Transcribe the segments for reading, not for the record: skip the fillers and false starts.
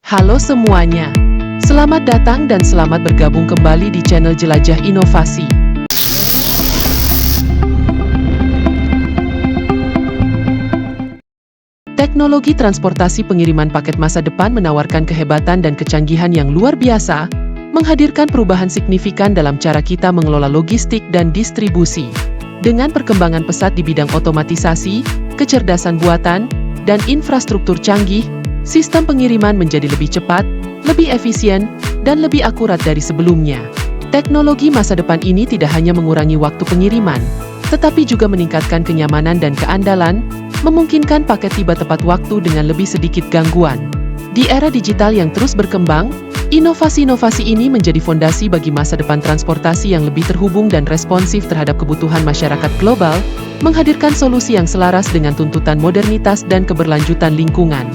Halo semuanya, selamat datang dan selamat bergabung kembali di channel Jelajah Inovasi. Teknologi transportasi pengiriman paket masa depan menawarkan kehebatan dan kecanggihan yang luar biasa, menghadirkan perubahan signifikan dalam cara kita mengelola logistik dan distribusi. Dengan perkembangan pesat di bidang otomatisasi, kecerdasan buatan, dan infrastruktur canggih, sistem pengiriman menjadi lebih cepat, lebih efisien, dan lebih akurat dari sebelumnya. Teknologi masa depan ini tidak hanya mengurangi waktu pengiriman, tetapi juga meningkatkan kenyamanan dan keandalan, memungkinkan paket tiba tepat waktu dengan lebih sedikit gangguan. Di era digital yang terus berkembang, inovasi-inovasi ini menjadi fondasi bagi masa depan transportasi yang lebih terhubung dan responsif terhadap kebutuhan masyarakat global, menghadirkan solusi yang selaras dengan tuntutan modernitas dan keberlanjutan lingkungan.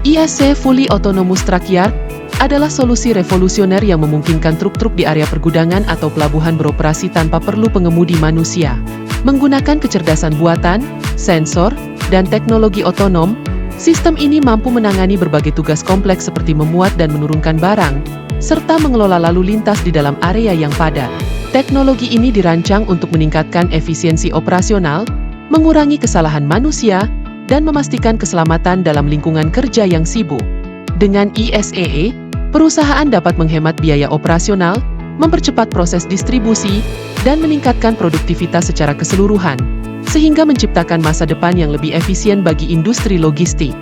ISC Fully Autonomous Truck Yard adalah solusi revolusioner yang memungkinkan truk-truk di area pergudangan atau pelabuhan beroperasi tanpa perlu pengemudi manusia. Menggunakan kecerdasan buatan, sensor, dan teknologi otonom, sistem ini mampu menangani berbagai tugas kompleks seperti memuat dan menurunkan barang, serta mengelola lalu lintas di dalam area yang padat. Teknologi ini dirancang untuk meningkatkan efisiensi operasional, mengurangi kesalahan manusia, dan memastikan keselamatan dalam lingkungan kerja yang sibuk. Dengan ISCE, perusahaan dapat menghemat biaya operasional, mempercepat proses distribusi, dan meningkatkan produktivitas secara keseluruhan, sehingga menciptakan masa depan yang lebih efisien bagi industri logistik.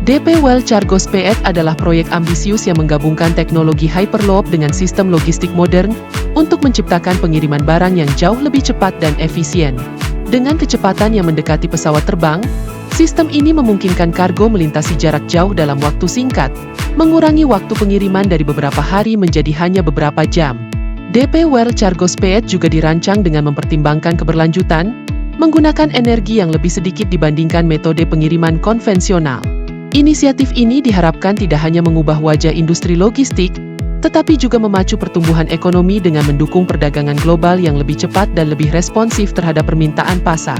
DP World Cargo Speed adalah proyek ambisius yang menggabungkan teknologi Hyperloop dengan sistem logistik modern untuk menciptakan pengiriman barang yang jauh lebih cepat dan efisien. Dengan kecepatan yang mendekati pesawat terbang, sistem ini memungkinkan kargo melintasi jarak jauh dalam waktu singkat, mengurangi waktu pengiriman dari beberapa hari menjadi hanya beberapa jam. DP World Cargo Speed juga dirancang dengan mempertimbangkan keberlanjutan, menggunakan energi yang lebih sedikit dibandingkan metode pengiriman konvensional. Inisiatif ini diharapkan tidak hanya mengubah wajah industri logistik, tetapi juga memacu pertumbuhan ekonomi dengan mendukung perdagangan global yang lebih cepat dan lebih responsif terhadap permintaan pasar.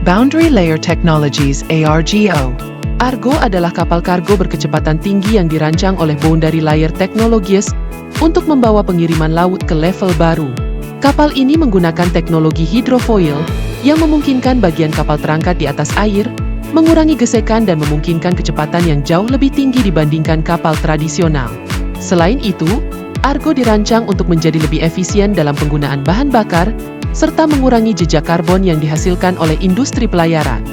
Boundary Layer Technologies (ARGO). Argo adalah kapal kargo berkecepatan tinggi yang dirancang oleh Boundary Layer Technologies untuk membawa pengiriman laut ke level baru. Kapal ini menggunakan teknologi hidrofoil yang memungkinkan bagian kapal terangkat di atas air, mengurangi gesekan dan memungkinkan kecepatan yang jauh lebih tinggi dibandingkan kapal tradisional. Selain itu, Argo dirancang untuk menjadi lebih efisien dalam penggunaan bahan bakar, serta mengurangi jejak karbon yang dihasilkan oleh industri pelayaran.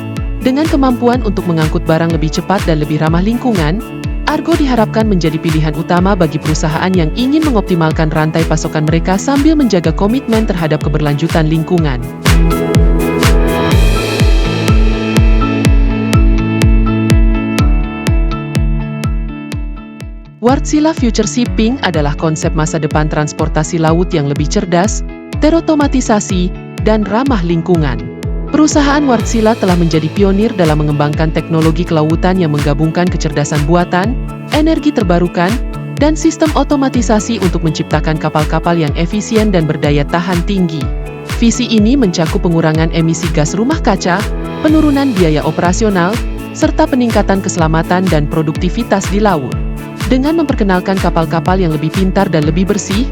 Dengan kemampuan untuk mengangkut barang lebih cepat dan lebih ramah lingkungan, Argo diharapkan menjadi pilihan utama bagi perusahaan yang ingin mengoptimalkan rantai pasokan mereka sambil menjaga komitmen terhadap keberlanjutan lingkungan. Wärtsilä Future Shipping adalah konsep masa depan transportasi laut yang lebih cerdas, terotomatisasi, dan ramah lingkungan. Perusahaan Wärtsilä telah menjadi pionir dalam mengembangkan teknologi kelautan yang menggabungkan kecerdasan buatan, energi terbarukan, dan sistem otomatisasi untuk menciptakan kapal-kapal yang efisien dan berdaya tahan tinggi. Visi ini mencakup pengurangan emisi gas rumah kaca, penurunan biaya operasional, serta peningkatan keselamatan dan produktivitas di laut. Dengan memperkenalkan kapal-kapal yang lebih pintar dan lebih bersih,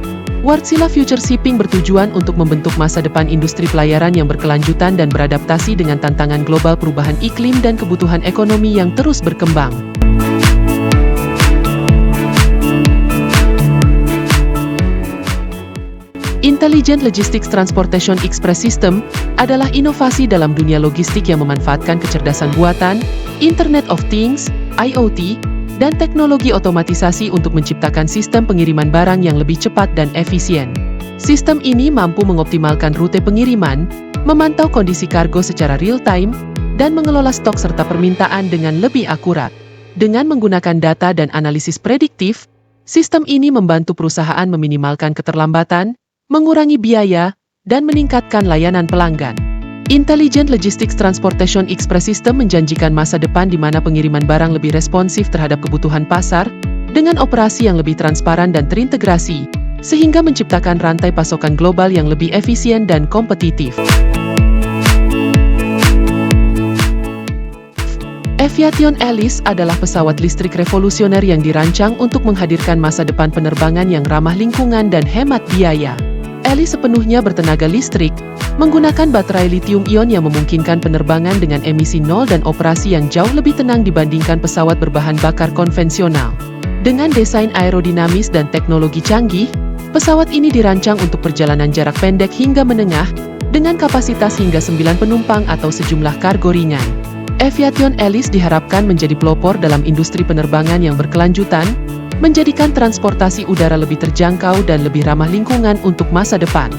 Wärtsilä Future Shipping bertujuan untuk membentuk masa depan industri pelayaran yang berkelanjutan dan beradaptasi dengan tantangan global perubahan iklim dan kebutuhan ekonomi yang terus berkembang. Intelligent Logistics Transportation Express System adalah inovasi dalam dunia logistik yang memanfaatkan kecerdasan buatan, Internet of Things, IoT, dan teknologi otomatisasi untuk menciptakan sistem pengiriman barang yang lebih cepat dan efisien. Sistem ini mampu mengoptimalkan rute pengiriman, memantau kondisi kargo secara real-time, dan mengelola stok serta permintaan dengan lebih akurat. Dengan menggunakan data dan analisis prediktif, Sistem ini membantu perusahaan meminimalkan keterlambatan, mengurangi biaya, dan meningkatkan layanan pelanggan. Intelligent Logistics Transportation Express System menjanjikan masa depan di mana pengiriman barang lebih responsif terhadap kebutuhan pasar, dengan operasi yang lebih transparan dan terintegrasi, sehingga menciptakan rantai pasokan global yang lebih efisien dan kompetitif. Aviation Alice adalah pesawat listrik revolusioner yang dirancang untuk menghadirkan masa depan penerbangan yang ramah lingkungan dan hemat biaya. Alice sepenuhnya bertenaga listrik, menggunakan baterai lithium-ion yang memungkinkan penerbangan dengan emisi nol dan operasi yang jauh lebih tenang dibandingkan pesawat berbahan bakar konvensional. Dengan desain aerodinamis dan teknologi canggih, pesawat ini dirancang untuk perjalanan jarak pendek hingga menengah, dengan kapasitas hingga 9 penumpang atau sejumlah kargo ringan. Aviation Alice diharapkan menjadi pelopor dalam industri penerbangan yang berkelanjutan, menjadikan transportasi udara lebih terjangkau dan lebih ramah lingkungan untuk masa depan.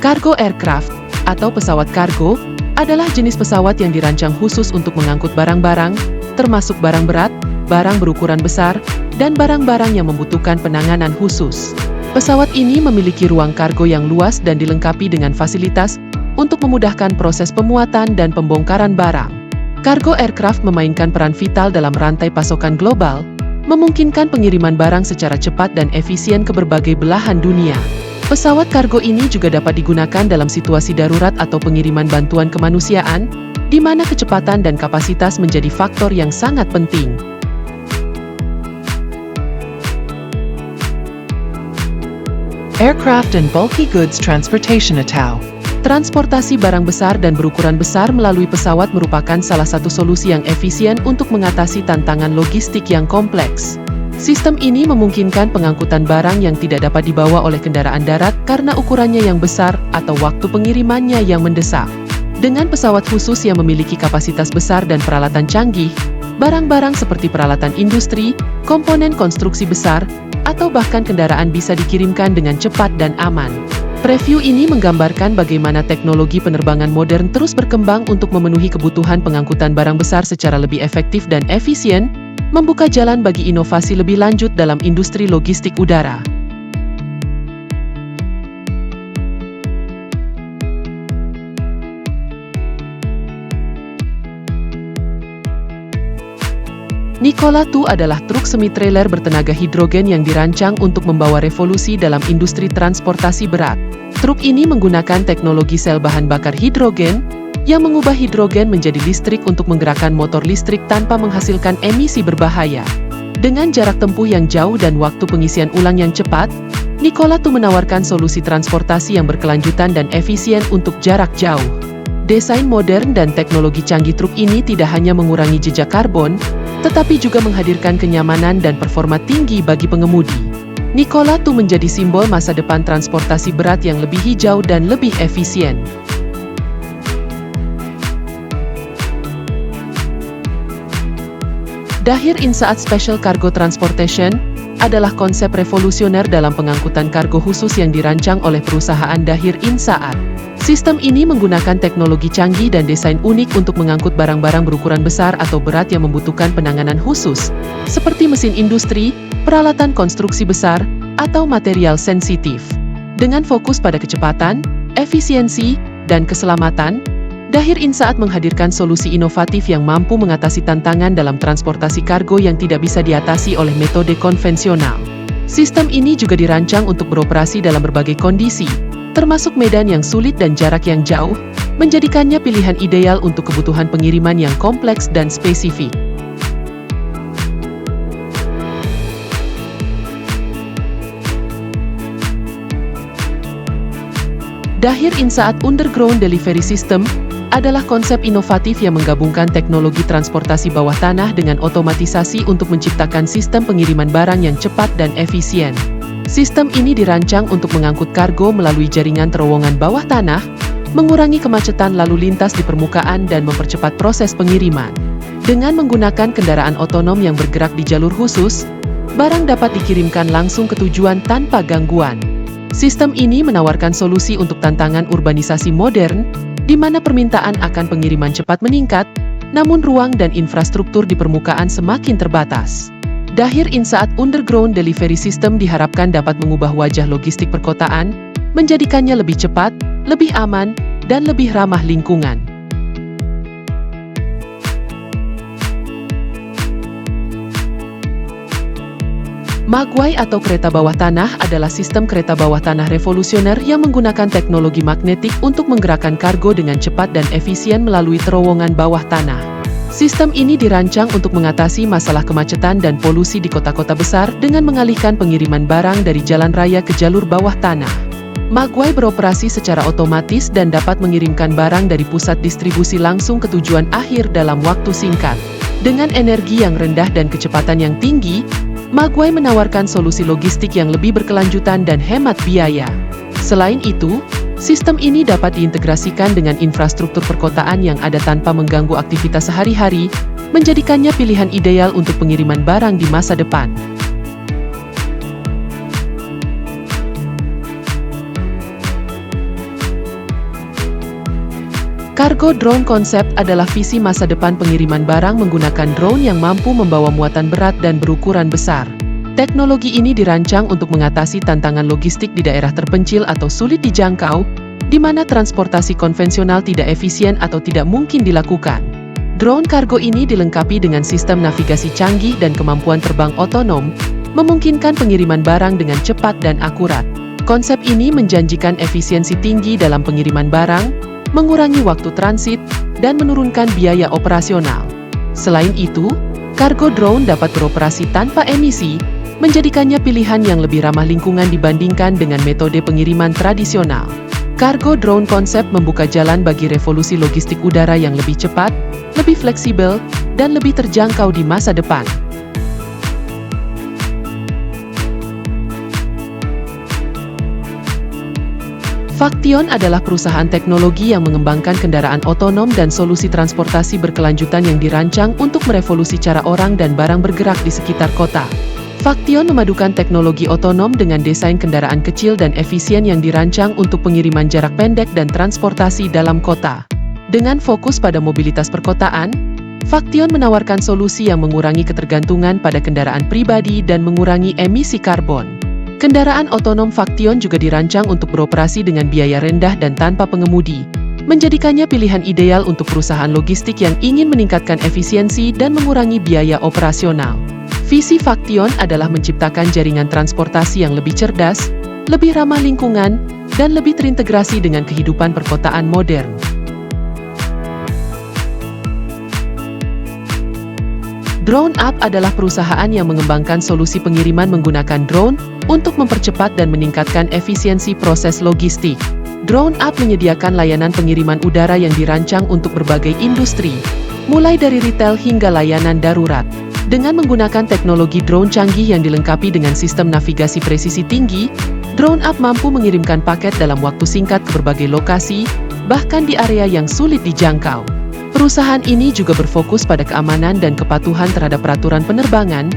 Cargo aircraft, atau pesawat kargo, adalah jenis pesawat yang dirancang khusus untuk mengangkut barang-barang, termasuk barang berat, barang berukuran besar, dan barang-barang yang membutuhkan penanganan khusus. Pesawat ini memiliki ruang kargo yang luas dan dilengkapi dengan fasilitas untuk memudahkan proses pemuatan dan pembongkaran barang. Cargo aircraft memainkan peran vital dalam rantai pasokan global, memungkinkan pengiriman barang secara cepat dan efisien ke berbagai belahan dunia. Pesawat kargo ini juga dapat digunakan dalam situasi darurat atau pengiriman bantuan kemanusiaan, di mana kecepatan dan kapasitas menjadi faktor yang sangat penting. Aircraft and Bulky Goods Transportation atau Transportasi barang besar dan berukuran besar melalui pesawat merupakan salah satu solusi yang efisien untuk mengatasi tantangan logistik yang kompleks. Sistem ini memungkinkan pengangkutan barang yang tidak dapat dibawa oleh kendaraan darat karena ukurannya yang besar atau waktu pengirimannya yang mendesak. Dengan pesawat khusus yang memiliki kapasitas besar dan peralatan canggih, barang-barang seperti peralatan industri, komponen konstruksi besar, atau bahkan kendaraan bisa dikirimkan dengan cepat dan aman. Preview ini menggambarkan bagaimana teknologi penerbangan modern terus berkembang untuk memenuhi kebutuhan pengangkutan barang besar secara lebih efektif dan efisien, membuka jalan bagi inovasi lebih lanjut dalam industri logistik udara. Nikola II adalah truk semi-trailer bertenaga hidrogen yang dirancang untuk membawa revolusi dalam industri transportasi berat. Truk ini menggunakan teknologi sel bahan bakar hidrogen, yang mengubah hidrogen menjadi listrik untuk menggerakkan motor listrik tanpa menghasilkan emisi berbahaya. Dengan jarak tempuh yang jauh dan waktu pengisian ulang yang cepat, Nikola II menawarkan solusi transportasi yang berkelanjutan dan efisien untuk jarak jauh. Desain modern dan teknologi canggih truk ini tidak hanya mengurangi jejak karbon, tetapi juga menghadirkan kenyamanan dan performa tinggi bagi pengemudi. Nikola II menjadi simbol masa depan transportasi berat yang lebih hijau dan lebih efisien. Dahir Insaat Special Cargo Transportation adalah konsep revolusioner dalam pengangkutan kargo khusus yang dirancang oleh perusahaan Dahir Insaat. Sistem ini menggunakan teknologi canggih dan desain unik untuk mengangkut barang-barang berukuran besar atau berat yang membutuhkan penanganan khusus, seperti mesin industri, peralatan konstruksi besar, atau material sensitif. Dengan fokus pada kecepatan, efisiensi, dan keselamatan, Dahir Insaat menghadirkan solusi inovatif yang mampu mengatasi tantangan dalam transportasi kargo yang tidak bisa diatasi oleh metode konvensional. Sistem ini juga dirancang untuk beroperasi dalam berbagai kondisi, termasuk medan yang sulit dan jarak yang jauh, menjadikannya pilihan ideal untuk kebutuhan pengiriman yang kompleks dan spesifik. Dahir Insaat Underground Delivery System adalah konsep inovatif yang menggabungkan teknologi transportasi bawah tanah dengan otomatisasi untuk menciptakan sistem pengiriman barang yang cepat dan efisien. Sistem ini dirancang untuk mengangkut kargo melalui jaringan terowongan bawah tanah, mengurangi kemacetan lalu lintas di permukaan dan mempercepat proses pengiriman. Dengan menggunakan kendaraan otonom yang bergerak di jalur khusus, barang dapat dikirimkan langsung ke tujuan tanpa gangguan. Sistem ini menawarkan solusi untuk tantangan urbanisasi modern, di mana permintaan akan pengiriman cepat meningkat, namun ruang dan infrastruktur di permukaan semakin terbatas. Dahir Insaat Underground Delivery System diharapkan dapat mengubah wajah logistik perkotaan, menjadikannya lebih cepat, lebih aman, dan lebih ramah lingkungan. Magway atau kereta bawah tanah adalah sistem kereta bawah tanah revolusioner yang menggunakan teknologi magnetik untuk menggerakkan kargo dengan cepat dan efisien melalui terowongan bawah tanah. Sistem ini dirancang untuk mengatasi masalah kemacetan dan polusi di kota-kota besar dengan mengalihkan pengiriman barang dari jalan raya ke jalur bawah tanah. Magway beroperasi secara otomatis dan dapat mengirimkan barang dari pusat distribusi langsung ke tujuan akhir dalam waktu singkat. Dengan energi yang rendah dan kecepatan yang tinggi, Magway menawarkan solusi logistik yang lebih berkelanjutan dan hemat biaya. Selain itu, sistem ini dapat diintegrasikan dengan infrastruktur perkotaan yang ada tanpa mengganggu aktivitas sehari-hari, menjadikannya pilihan ideal untuk pengiriman barang di masa depan. Cargo drone konsep adalah visi masa depan pengiriman barang menggunakan drone yang mampu membawa muatan berat dan berukuran besar. Teknologi ini dirancang untuk mengatasi tantangan logistik di daerah terpencil atau sulit dijangkau, di mana transportasi konvensional tidak efisien atau tidak mungkin dilakukan. Drone kargo ini dilengkapi dengan sistem navigasi canggih dan kemampuan terbang otonom, memungkinkan pengiriman barang dengan cepat dan akurat. Konsep ini menjanjikan efisiensi tinggi dalam pengiriman barang, mengurangi waktu transit, dan menurunkan biaya operasional. Selain itu, kargo drone dapat beroperasi tanpa emisi, menjadikannya pilihan yang lebih ramah lingkungan dibandingkan dengan metode pengiriman tradisional. Kargo drone konsep membuka jalan bagi revolusi logistik udara yang lebih cepat, lebih fleksibel, dan lebih terjangkau di masa depan. Faktion adalah perusahaan teknologi yang mengembangkan kendaraan otonom dan solusi transportasi berkelanjutan yang dirancang untuk merevolusi cara orang dan barang bergerak di sekitar kota. Faktion memadukan teknologi otonom dengan desain kendaraan kecil dan efisien yang dirancang untuk pengiriman jarak pendek dan transportasi dalam kota. Dengan fokus pada mobilitas perkotaan, Faktion menawarkan solusi yang mengurangi ketergantungan pada kendaraan pribadi dan mengurangi emisi karbon. Kendaraan otonom Faktion juga dirancang untuk beroperasi dengan biaya rendah dan tanpa pengemudi, menjadikannya pilihan ideal untuk perusahaan logistik yang ingin meningkatkan efisiensi dan mengurangi biaya operasional. Visi Faktion adalah menciptakan jaringan transportasi yang lebih cerdas, lebih ramah lingkungan, dan lebih terintegrasi dengan kehidupan perkotaan modern. Drone Up adalah perusahaan yang mengembangkan solusi pengiriman menggunakan drone untuk mempercepat dan meningkatkan efisiensi proses logistik. Drone Up menyediakan layanan pengiriman udara yang dirancang untuk berbagai industri, mulai dari retail hingga layanan darurat. Dengan menggunakan teknologi drone canggih yang dilengkapi dengan sistem navigasi presisi tinggi, Drone Up mampu mengirimkan paket dalam waktu singkat ke berbagai lokasi, bahkan di area yang sulit dijangkau. Perusahaan ini juga berfokus pada keamanan dan kepatuhan terhadap peraturan penerbangan,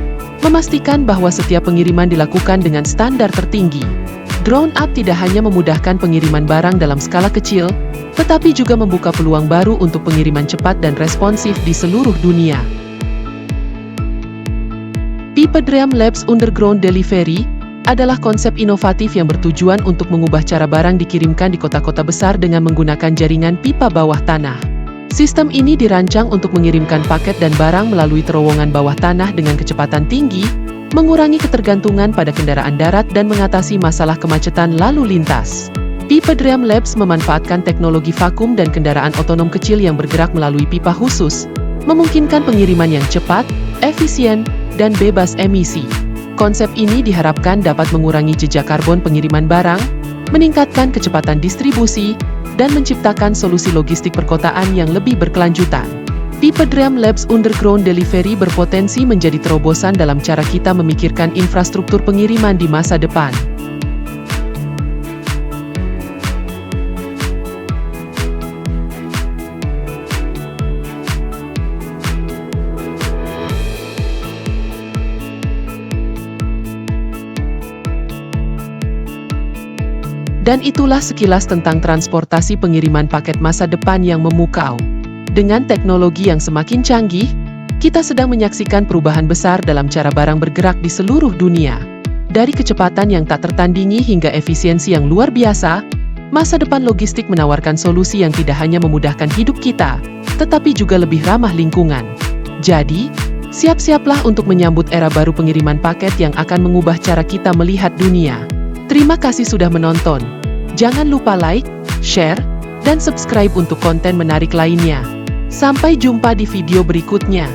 memastikan bahwa setiap pengiriman dilakukan dengan standar tertinggi. Drone Up tidak hanya memudahkan pengiriman barang dalam skala kecil, tetapi juga membuka peluang baru untuk pengiriman cepat dan responsif di seluruh dunia. Pipe-Dream Labs Underground Delivery adalah konsep inovatif yang bertujuan untuk mengubah cara barang dikirimkan di kota-kota besar dengan menggunakan jaringan pipa bawah tanah. Sistem ini dirancang untuk mengirimkan paket dan barang melalui terowongan bawah tanah dengan kecepatan tinggi, mengurangi ketergantungan pada kendaraan darat dan mengatasi masalah kemacetan lalu lintas. Pipe-Dream Labs memanfaatkan teknologi vakum dan kendaraan otonom kecil yang bergerak melalui pipa khusus, memungkinkan pengiriman yang cepat, efisien, dan bebas emisi. Konsep ini diharapkan dapat mengurangi jejak karbon pengiriman barang, meningkatkan kecepatan distribusi, dan menciptakan solusi logistik perkotaan yang lebih berkelanjutan. Pipe-Dream Labs Underground Delivery berpotensi menjadi terobosan dalam cara kita memikirkan infrastruktur pengiriman di masa depan. Dan itulah sekilas tentang transportasi pengiriman paket masa depan yang memukau. Dengan teknologi yang semakin canggih, kita sedang menyaksikan perubahan besar dalam cara barang bergerak di seluruh dunia. Dari kecepatan yang tak tertandingi hingga efisiensi yang luar biasa, masa depan logistik menawarkan solusi yang tidak hanya memudahkan hidup kita, tetapi juga lebih ramah lingkungan. Jadi, siap-siaplah untuk menyambut era baru pengiriman paket yang akan mengubah cara kita melihat dunia. Terima kasih sudah menonton. Jangan lupa like, share, dan subscribe untuk konten menarik lainnya. Sampai jumpa di video berikutnya.